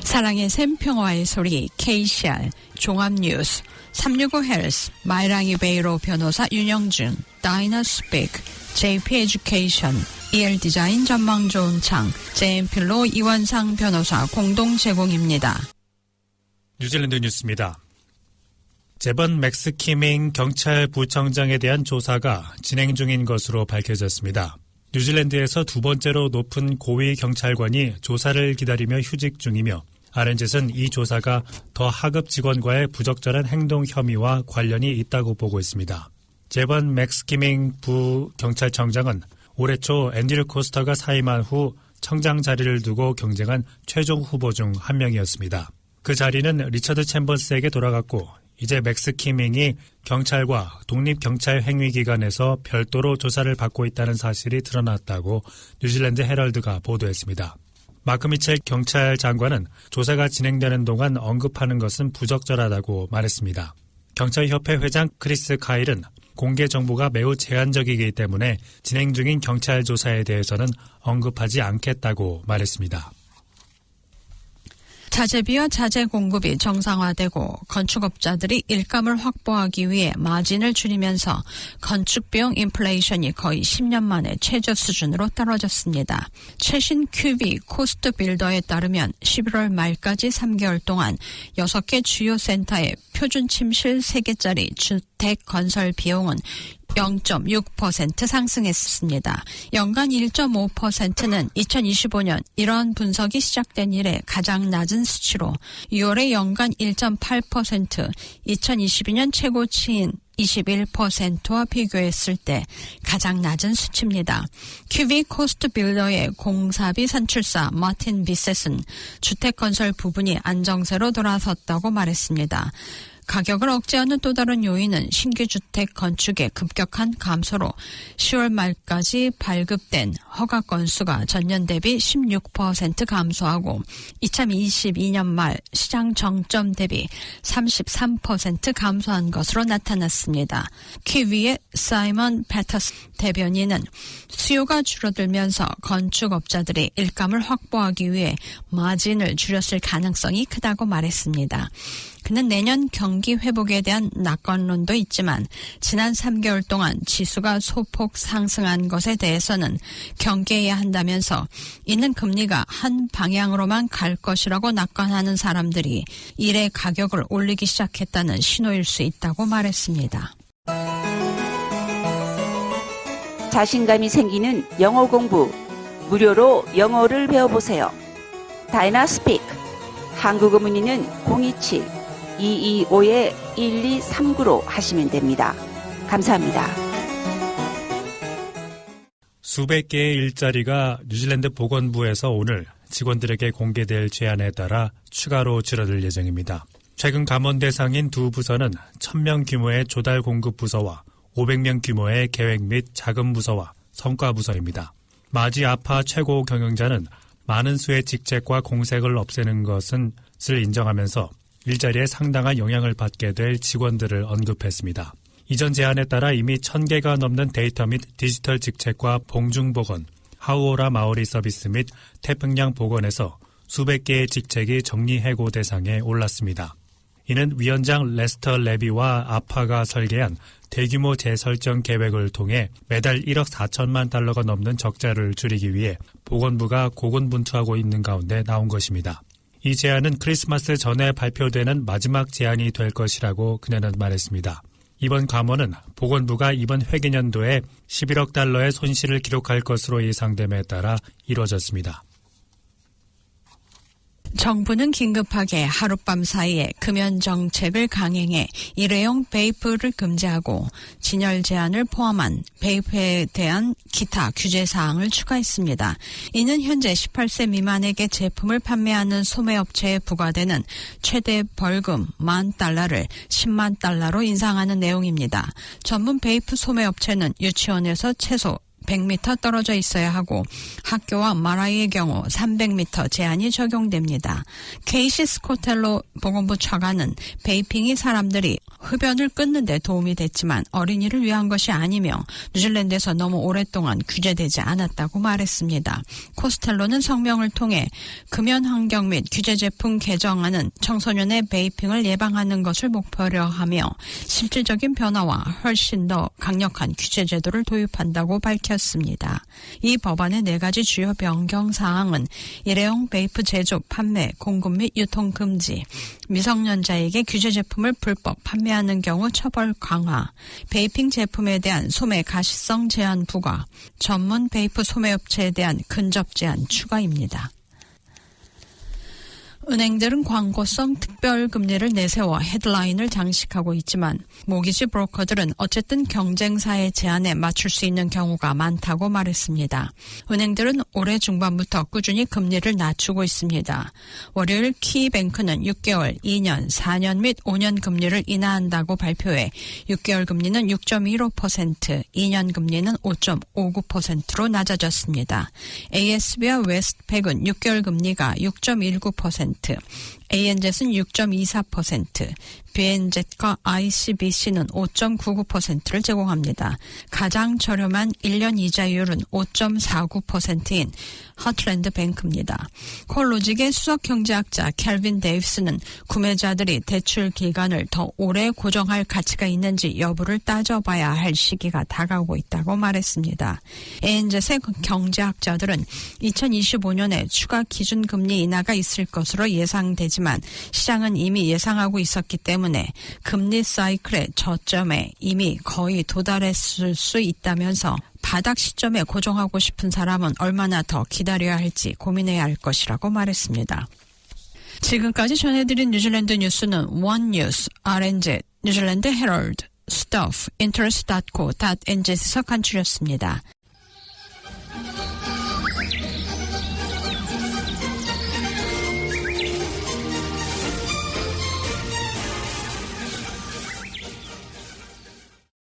사랑의 샘 평화의 소리 KCR 종합뉴스 365 헬스 마이랑이 베이로 변호사 윤영준 다이나스픽 JP 에듀케이션 EL 디자인 전망 좋은 창 JM필로 이원상 변호사 공동 제공입니다. 뉴질랜드 뉴스입니다. 재번 맥스 키밍 경찰부청장에 대한 조사가 진행 중인 것으로 밝혀졌습니다. 뉴질랜드에서 두 번째로 높은 고위 경찰관이 조사를 기다리며 휴직 중이며 RNZ는 이 조사가 더 하급 직원과의 부적절한 행동 혐의와 관련이 있다고 보고 있습니다. 재번 맥스 키밍 부경찰청장은 올해 초 앤드류 코스터가 사임한 후 청장 자리를 두고 경쟁한 최종 후보 중 한 명이었습니다. 그 자리는 리처드 챔버스에게 돌아갔고 이제 맥스 키밍이 경찰과 독립경찰행위기관에서 별도로 조사를 받고 있다는 사실이 드러났다고 뉴질랜드 헤럴드가 보도했습니다. 마크 미첼 경찰 장관은 조사가 진행되는 동안 언급하는 것은 부적절하다고 말했습니다. 경찰협회 회장 크리스 카일은 공개 정보가 매우 제한적이기 때문에 진행 중인 경찰 조사에 대해서는 언급하지 않겠다고 말했습니다. 자재비와 자재 공급이 정상화되고 건축업자들이 일감을 확보하기 위해 마진을 줄이면서 건축비용 인플레이션이 거의 10년 만에 최저 수준으로 떨어졌습니다. 최신 QB 코스트 빌더에 따르면 11월 말까지 3개월 동안 6개 주요 센터의 표준 침실 3개짜리 주택 건설 비용은 0.6% 상승했습니다. 연간 1.5%는 2025년 이런 분석이 시작된 이래 가장 낮은 수치로 6월의 연간 1.8%, 2022년 최고치인 21%와 비교했을 때 가장 낮은 수치입니다. 큐비 코스트 빌더의 공사비 산출사 마틴 비셋은 주택 건설 부분이 안정세로 돌아섰다고 말했습니다. 가격을 억제하는 또 다른 요인은 신규 주택 건축의 급격한 감소로 10월 말까지 발급된 허가 건수가 전년 대비 16% 감소하고 2022년 말 시장 정점 대비 33% 감소한 것으로 나타났습니다. 키위의 사이먼 패터스 대변인은 수요가 줄어들면서 건축업자들이 일감을 확보하기 위해 마진을 줄였을 가능성이 크다고 말했습니다. 그는 내년 경기 회복에 대한 낙관론도 있지만 지난 3개월 동안 지수가 소폭 상승한 것에 대해서는 경계해야 한다면서 이는 금리가 한 방향으로만 갈 것이라고 낙관하는 사람들이 일의 가격을 올리기 시작했다는 신호일 수 있다고 말했습니다. 자신감이 생기는 영어 공부, 무료로 영어를 배워보세요. 다이나스픽, 한국어 문의는 027-225-1239로 하시면 됩니다. 감사합니다. 수백 개의 일자리가 뉴질랜드 보건부에서 오늘 직원들에게 공개될 제안에 따라 추가로 줄어들 예정입니다. 최근 감원 대상인 두 부서는 1000명 규모의 조달 공급 부서와 500명 규모의 계획 및 자금 부서와 성과 부서입니다. 마지 아파 최고 경영자는 많은 수의 직책과 공색을 없애는 것을 인정하면서 일자리에 상당한 영향을 받게 될 직원들을 언급했습니다. 이전 제안에 따라 이미 1000개가 넘는 데이터 및 디지털 직책과 봉중보건, 하우오라 마오리 서비스 및 태평양 보건에서 수백 개의 직책이 정리해고 대상에 올랐습니다. 이는 위원장 레스터 레비와 아파가 설계한 대규모 재설정 계획을 통해 매달 1억 4천만 달러가 넘는 적자를 줄이기 위해 보건부가 고군분투하고 있는 가운데 나온 것입니다. 이 제안은 크리스마스 전에 발표되는 마지막 제안이 될 것이라고 그녀는 말했습니다. 이번 감원은 보건부가 이번 회계년도에 11억 달러의 손실을 기록할 것으로 예상됨에 따라 이루어졌습니다. 정부는 긴급하게 하룻밤 사이에 금연 정책을 강행해 일회용 베이프를 금지하고 진열 제한을 포함한 베이프에 대한 기타 규제 사항을 추가했습니다. 이는 현재 18세 미만에게 제품을 판매하는 소매업체에 부과되는 최대 벌금 $10,000를 $100,000로 인상하는 내용입니다. 전문 베이프 소매업체는 유치원에서 최소 100m 떨어져 있어야 하고 학교와 마라이의 경우 300m 제한이 적용됩니다. 케이시 스코텔로 보건부 차관은 베이핑이 사람들이 흡연을 끊는 데 도움이 됐지만 어린이를 위한 것이 아니며 뉴질랜드에서 너무 오랫동안 규제되지 않았다고 말했습니다. 코스텔로는 성명을 통해 금연 환경 및 규제 제품 개정안은 청소년의 베이핑을 예방하는 것을 목표로 하며 실질적인 변화와 훨씬 더 강력한 규제 제도를 도입한다고 밝혔습니다. 이 법안의 4가지 주요 변경 사항은 일회용 베이프 제조, 판매, 공급 및 유통 금지, 미성년자에게 규제 제품을 불법 판매하는 경우 처벌 강화, 베이핑 제품에 대한 소매 가시성 제한 부과, 전문 베이프 소매업체에 대한 근접 제한 추가입니다. 은행들은 광고성 특별금리를 내세워 헤드라인을 장식하고 있지만 모기지 브로커들은 어쨌든 경쟁사의 제안에 맞출 수 있는 경우가 많다고 말했습니다. 은행들은 올해 중반부터 꾸준히 금리를 낮추고 있습니다. 월요일 키뱅크는 6개월, 2년, 4년 및 5년 금리를 인하한다고 발표해 6개월 금리는 6.15%, 2년 금리는 5.59%로 낮아졌습니다. ASB와 웨스트팩은 6개월 금리가 6.19%, ANZ는 6.24%, BNZ과 ICBC는 5.99%를 제공합니다. 가장 저렴한 1년 이자율은 5.49%인 허틀랜드 뱅크입니다. 콜로직의 수석경제학자 켈빈 데이비스는 구매자들이 대출 기간을 더 오래 고정할 가치가 있는지 여부를 따져봐야 할 시기가 다가오고 있다고 말했습니다. ANZ의 경제학자들은 2025년에 추가 기준금리 인하가 있을 것으로 예상되지만 시장은 이미 예상하고 있었기 때문에 금리 사이클의 저점에 이미 거의 도달했을 수 있다면서 바닥 시점에 고정하고 싶은 사람은 얼마나 더 기다려야 할지 고민해야 할 것이라고 말했습니다. 지금까지 전해드린 뉴질랜드 뉴스는 원뉴스, RNZ, 뉴질랜드 헤럴드, 스토프, 인터레스트.co.nz에서 간추렸습니다.